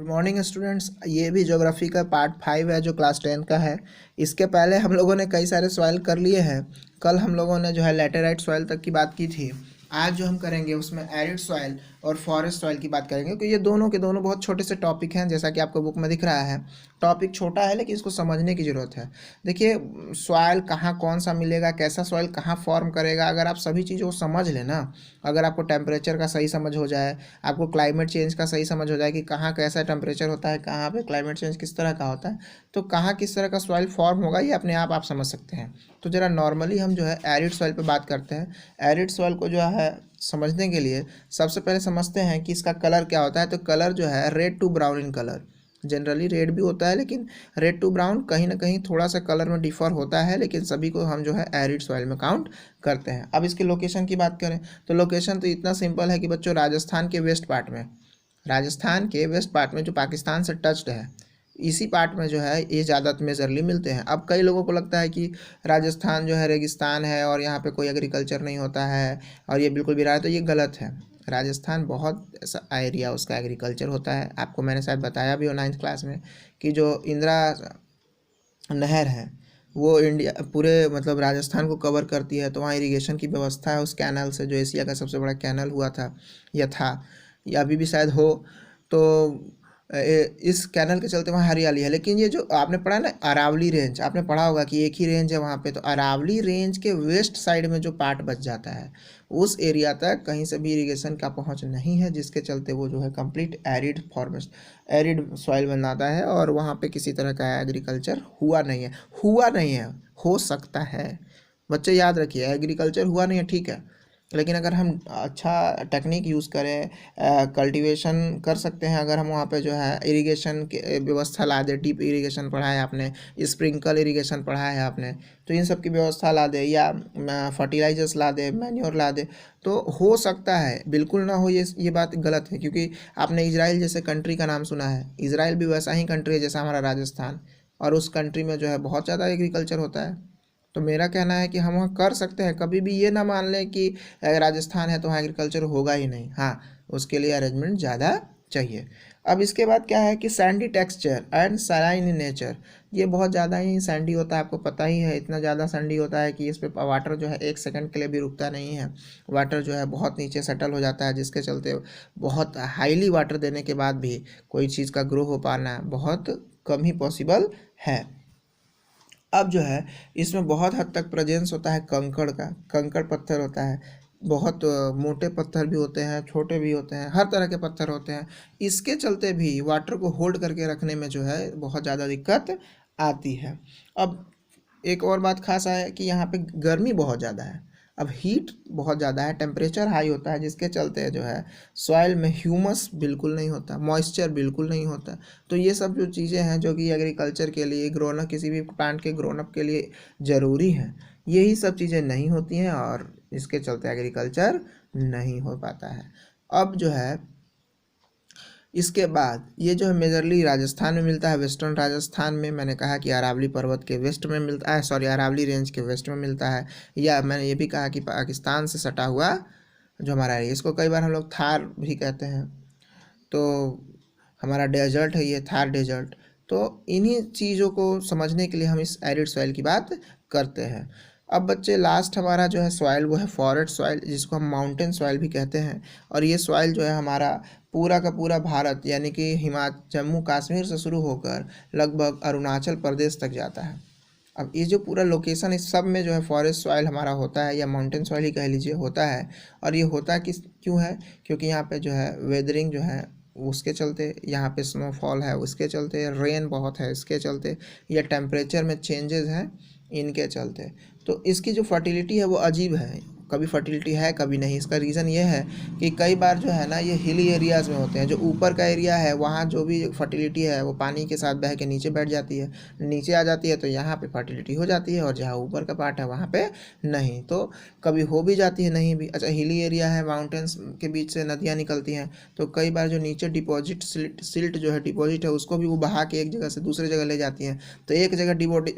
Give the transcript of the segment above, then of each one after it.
Good morning students. ये भी geography का पार्ट 5 है जो क्लास 10 का है। इसके पहले हम लोगों ने कई सारे सवाल कर लिए हैं। कल हम लोगों ने जो है लैटेराइट सॉइल तक की बात की थी। आज जो हम करेंगे उसमें एरिड सॉइल और फॉरेस्ट सॉइल की बात करेंगे, क्योंकि ये दोनों के दोनों बहुत छोटे से टॉपिक हैं। जैसा कि आपको बुक में दिख रहा है, टॉपिक छोटा है लेकिन इसको समझने की ज़रूरत है। देखिए, सॉइल कहाँ कौन सा मिलेगा, कैसा सॉइल कहाँ फॉर्म करेगा, अगर आप सभी चीज़ों को समझ लें ना, अगर आपको टेम्परेचर का सही समझ हो जाए, आपको क्लाइमेट चेंज का सही समझ हो जाए कि कहाँ कैसा टेम्परेचर होता है, कहाँ पे क्लाइमेट चेंज किस तरह का होता है, तो कहाँ किस तरह का सॉइल फॉर्म होगा ये अपने आप समझ सकते हैं। तो ज़रा नॉर्मली हम जो है एरिड सॉइल पे बात करते हैं। एरिड सॉइल को जो है समझने के लिए सबसे पहले समझते हैं कि इसका कलर क्या होता है। तो कलर जो है red to brown in colour, generally red भी होता है लेकिन रेड टू ब्राउन कहीं ना कहीं थोड़ा सा कलर में डिफर होता है, लेकिन सभी को हम जो है एरिड सॉइल में काउंट करते हैं। अब इसके लोकेशन की बात करें तो लोकेशन तो इतना सिंपल है कि बच्चों, राजस्थान के वेस्ट पार्ट में जो पाकिस्तान से टच्ड है, इसी पार्ट में जो है ये ज़्यादा मेजरली मिलते हैं। अब कई लोगों को लगता है कि राजस्थान जो है रेगिस्तान है और यहाँ पे कोई एग्रीकल्चर नहीं होता है और ये बिल्कुल भी रहा है, तो ये गलत है। राजस्थान बहुत ऐसा एरिया उसका एग्रीकल्चर होता है। आपको मैंने शायद बताया भी हो 9th क्लास में कि जो इंदिरा नहर है वो इंडिया पूरे मतलब राजस्थान को कवर करती है। तो वहाँ इरिगेशन की व्यवस्था है उस कैनल से, जो एशिया का सबसे बड़ा कैनल हुआ था या था, या अभी भी शायद हो। तो इस कैनल के चलते वहाँ हरियाली है। लेकिन ये जो आपने पढ़ा ना अरावली रेंज, आपने पढ़ा होगा कि एक ही रेंज है वहाँ पे, तो अरावली रेंज के वेस्ट साइड में जो पार्ट बच जाता है उस एरिया तक कहीं से भी इरिगेशन का पहुँच नहीं है, जिसके चलते वो जो है कंप्लीट एरिड सॉइल बन जाता है और वहाँ पे किसी तरह का एग्रीकल्चर हुआ नहीं है। हो सकता है, बच्चे याद रखिए, एग्रीकल्चर हुआ नहीं है ठीक है, लेकिन अगर हम अच्छा टेक्निक यूज़ करें, कल्टीवेशन कर सकते हैं। अगर हम वहाँ पे जो है इरिगेशन की व्यवस्था ला दे, डीप इरिगेशन पढ़ा है आपने, स्प्रिंकल इरिगेशन पढ़ा है आपने, तो इन सब की व्यवस्था ला दे या फर्टिलाइजर्स ला दे, मैन्योर ला दे, तो हो सकता है। बिल्कुल ना हो ये बात गलत है, क्योंकि आपने इजराइल जैसे कंट्री का नाम सुना है। इजराइल भी वैसा ही कंट्री है जैसा हमारा राजस्थान, और उस कंट्री में जो है बहुत ज़्यादा एग्रीकल्चर होता है। तो मेरा कहना है कि हम वहाँ कर सकते हैं। कभी भी ये ना मान लें कि राजस्थान है तो वहाँ एग्रीकल्चर होगा ही नहीं। हाँ, उसके लिए अरेंजमेंट ज़्यादा चाहिए। अब इसके बाद क्या है कि Sandy texture and saline in nature, ये बहुत ज़्यादा ही सैंडी होता है, आपको पता ही है। इतना ज़्यादा सैंडी होता है कि इस पर वाटर जो है 1 सेकंड के लिए भी रुकता नहीं है। वाटर जो है बहुत नीचे सेटल हो जाता है, जिसके चलते बहुत हाईली वाटर देने के बाद भी कोई चीज़ का ग्रो हो पाना बहुत कम ही पॉसिबल है। अब जो है इसमें बहुत हद तक प्रेजेंस होता है कंकड़ का, कंकड़ पत्थर होता है। बहुत मोटे पत्थर भी होते हैं, छोटे भी होते हैं, हर तरह के पत्थर होते हैं। इसके चलते भी वाटर को होल्ड करके रखने में जो है बहुत ज़्यादा दिक्कत आती है। अब एक और बात खास है कि यहाँ पे गर्मी बहुत ज़्यादा है। अब हीट बहुत ज़्यादा है, टेम्परेचर हाई होता है, जिसके चलते जो है सॉइल में ह्यूमस बिल्कुल नहीं होता, मॉइस्चर बिल्कुल नहीं होता। तो ये सब जो चीज़ें हैं जो कि एग्रीकल्चर के लिए, ग्रोनअप किसी भी प्लांट के ग्रोनअप के लिए ज़रूरी हैं, यही सब चीज़ें नहीं होती हैं और इसके चलते एग्रीकल्चर नहीं हो पाता है। अब जो है इसके बाद ये जो है मेजरली राजस्थान में मिलता है। वेस्टर्न राजस्थान में मैंने कहा कि अरावली पर्वत के वेस्ट में मिलता है, सॉरी अरावली रेंज के वेस्ट में मिलता है। या मैंने ये भी कहा कि पाकिस्तान से सटा हुआ जो हमारा एरिया, इसको कई बार हम लोग थार भी कहते हैं। तो हमारा डेजर्ट है ये, थार डेजर्ट। तो इन्हीं चीज़ों को समझने के लिए हम इस एरिड सॉइल की बात करते हैं। अब बच्चे लास्ट हमारा जो है सॉइल वो है फॉरेस्ट सॉइल, जिसको हम माउंटेन सॉइल भी कहते हैं। और ये सॉइल जो है हमारा पूरा का पूरा भारत, यानी कि जम्मू कश्मीर से शुरू होकर लगभग अरुणाचल प्रदेश तक जाता है। अब ये जो पूरा लोकेशन, इस सब में जो है फॉरेस्ट सॉइल हमारा होता है, या माउंटेन सॉइल ही कह लीजिए, होता है। और ये होता किस क्यों है, क्योंकि यहाँ पे जो है वेदरिंग जो है उसके चलते, यहाँ पे स्नोफॉल है उसके चलते, रेन बहुत है इसके चलते, या टेम्परेचर में चेंजेस हैं इनके चलते। तो इसकी जो फर्टिलिटी है वो अजीब है, कभी फर्टिलिटी है कभी नहीं। इसका रीज़न ये है कि कई बार जो है ना ये हिली एरियाज़ में होते हैं। जो ऊपर का एरिया है वहाँ जो भी फर्टिलिटी है वो पानी के साथ बह के नीचे बैठ जाती है, नीचे आ जाती है, तो यहाँ पे फर्टिलिटी हो जाती है, और जहाँ ऊपर का पार्ट है वहाँ पे नहीं। तो कभी हो भी जाती है, नहीं भी। अच्छा, हिली एरिया है, माउंटेन्स के बीच से नदियाँ निकलती हैं, तो कई बार जो नीचे डिपॉजिट सिल्ट जो है डिपॉजिट है उसको भी वो बहा के एक जगह से दूसरी जगह ले जाती हैं। तो एक जगह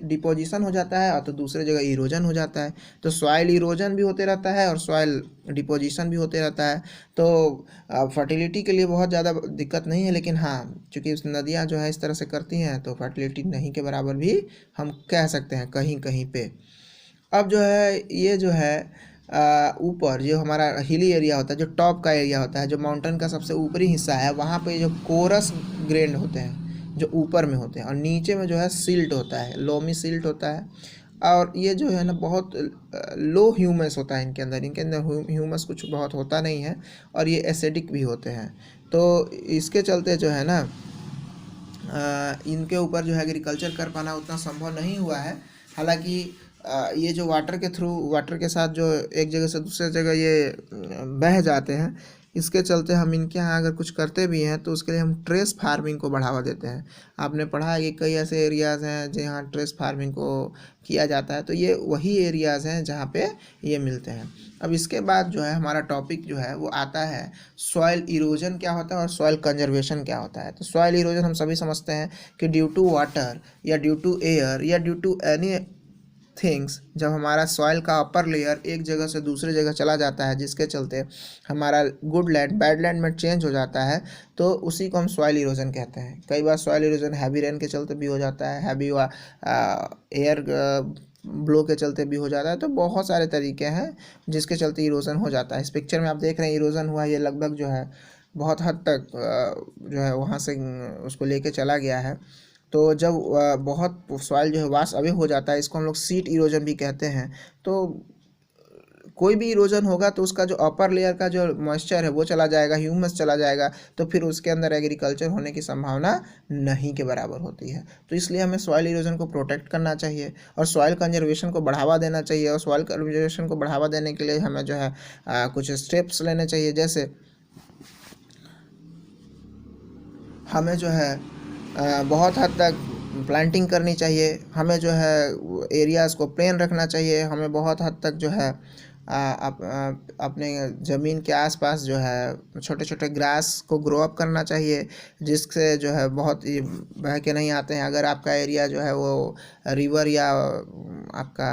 डिपोजिशन हो जाता है और तो दूसरी जगह इरोजन हो जाता है। तो सॉइल इरोजन भी होते रहता रहता है और सॉइल डिपोजिशन भी होते रहता है। तो फर्टिलिटी के लिए बहुत ज़्यादा दिक्कत नहीं है, लेकिन हाँ, चूँकि नदियाँ जो है इस तरह से करती हैं तो फर्टिलिटी नहीं के बराबर भी हम कह सकते हैं कहीं कहीं पे। अब जो है ये जो है ऊपर जो हमारा हिली एरिया होता है, जो टॉप का एरिया होता है, जो माउंटेन का सबसे ऊपरी हिस्सा है, वहाँ पे जो कोरस ग्रेन होते हैं जो ऊपर में होते हैं, और नीचे में जो है सिल्ट होता है, लोमी सिल्ट होता है। और ये जो है ना बहुत लो ह्यूमस होता है इनके अंदर ह्यूमस कुछ बहुत होता नहीं है, और ये एसिडिक भी होते हैं। तो इसके चलते जो है ना इनके ऊपर जो है एग्रीकल्चर कर पाना उतना संभव नहीं हुआ है। हालांकि ये जो वाटर के साथ जो एक जगह से दूसरे जगह ये बह जाते हैं, इसके चलते हम इनके यहाँ अगर कुछ करते भी हैं तो उसके लिए हम ट्रेस फार्मिंग को बढ़ावा देते हैं। आपने पढ़ा है कि कई ऐसे एरियाज़ हैं जहाँ ट्रेस फार्मिंग को किया जाता है, तो ये वही एरियाज़ हैं जहाँ पे ये मिलते हैं। अब इसके बाद जो है हमारा टॉपिक जो है वो आता है सॉइल इरोजन क्या होता है और सॉइल कंजर्वेशन क्या होता है। तो सॉइल इरोजन हम सभी समझते हैं कि ड्यू टू वाटर या ड्यू टू एयर या ड्यू टू एनी थिंग्स, जब हमारा सॉइल का अपर लेयर एक जगह से दूसरे जगह चला जाता है, जिसके चलते हमारा गुड लैंड बैड लैंड में चेंज हो जाता है, तो उसी को हम सॉइल इरोजन कहते हैं। कई बार सॉइल इरोजन हैवी रेन के चलते भी हो जाता है, हैवी एयर ब्लो के चलते भी हो जाता है। तो बहुत सारे तरीके हैं जिसके चलते इरोजन हो जाता है। इस पिक्चर में आप देख रहे हैं इरोजन हुआ, ये लगभग जो है बहुत हद तक जो है वहाँ से उसको लेके चला गया है। तो जब बहुत सॉइल जो है वाश अवे हो जाता है, इसको हम लोग सीट इरोजन भी कहते हैं। तो कोई भी इरोजन होगा तो उसका जो अपर लेयर का जो मॉइस्चर है वो चला जाएगा, ह्यूमस चला जाएगा, तो फिर उसके अंदर एग्रीकल्चर होने की संभावना नहीं के बराबर होती है। तो इसलिए हमें सॉइल इरोजन को प्रोटेक्ट करना चाहिए और सॉइल कंजर्वेशन को बढ़ावा देना चाहिए। और सॉइल कंजर्वेशन को बढ़ावा देने के लिए हमें जो है कुछ स्टेप्स लेने चाहिए। जैसे हमें जो है बहुत हद तक प्लांटिंग करनी चाहिए, हमें जो है एरियाज़ को प्लेन रखना चाहिए, हमें बहुत हद तक जो है अपने ज़मीन के आसपास जो है छोटे छोटे ग्रास को ग्रो अप करना चाहिए, जिससे जो है बहुत ही बह के नहीं आते हैं। अगर आपका एरिया जो है वो रिवर या आपका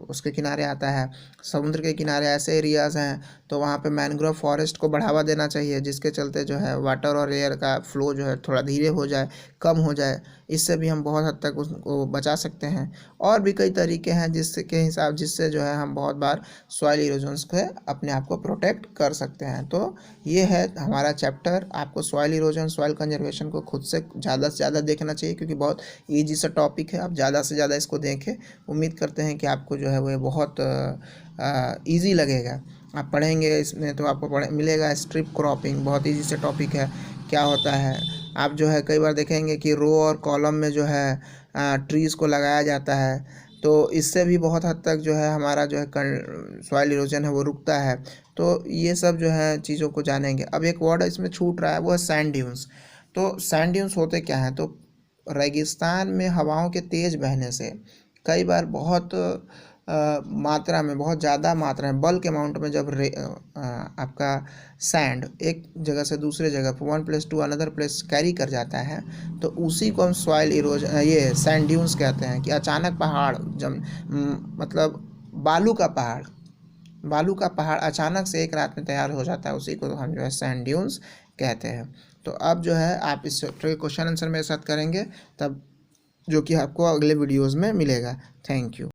उसके किनारे आता है, समुद्र के किनारे ऐसे एरियाज़ हैं, तो वहाँ पे मैनग्रोव फॉरेस्ट को बढ़ावा देना चाहिए, जिसके चलते जो है वाटर और एयर का फ्लो जो है थोड़ा धीरे हो जाए, कम हो जाए। इससे भी हम बहुत हद तक उसको बचा सकते हैं। और भी कई तरीके हैं जिससे जो है हम बहुत बार सॉइल इरोजन्स को अपने आप को प्रोटेक्ट कर सकते हैं। तो ये है हमारा चैप्टर। आपको सॉइल इरोजन सॉइल कंजर्वेशन को खुद से ज़्यादा देखना चाहिए, क्योंकि बहुत ईजी सा टॉपिक है। आप ज़्यादा से ज़्यादा इसको देखें। उम्मीद करते हैं कि आपको जो है वो बहुत ईजी लगेगा। आप पढ़ेंगे इसमें तो आपको मिलेगा स्ट्रिप क्रॉपिंग, बहुत ईजी से टॉपिक है। क्या होता है, आप जो है कई बार देखेंगे कि रो और कॉलम में जो है ट्रीज़ को लगाया जाता है, तो इससे भी बहुत हद तक जो है हमारा जो है सॉइल इरोजन है वो रुकता है। तो ये सब जो है चीज़ों को जानेंगे। अब एक वर्ड इसमें छूट रहा है, वो है सैंड ड्यून्स। तो सैंड ड्यून्स होते क्या हैं? तो रेगिस्तान में हवाओं के तेज़ बहने से कई बार बहुत मात्रा में, बहुत ज़्यादा मात्रा में, बल्क अमाउंट में जब आपका सैंड एक जगह से दूसरे जगह one place to another place carry कर जाता है, तो उसी को हम सॉइल इरोजन ये सैंड ड्यून्स कहते हैं। कि अचानक पहाड़ जब मतलब बालू का पहाड़ अचानक से एक रात में तैयार हो जाता है, उसी को हम जो है सैंड ड्यून्स कहते हैं। तो अब जो है आप इस चैप्टर के क्वेश्चन आंसर मेरे साथ करेंगे, तब जो कि आपको अगले वीडियोज़ में मिलेगा। Thank you.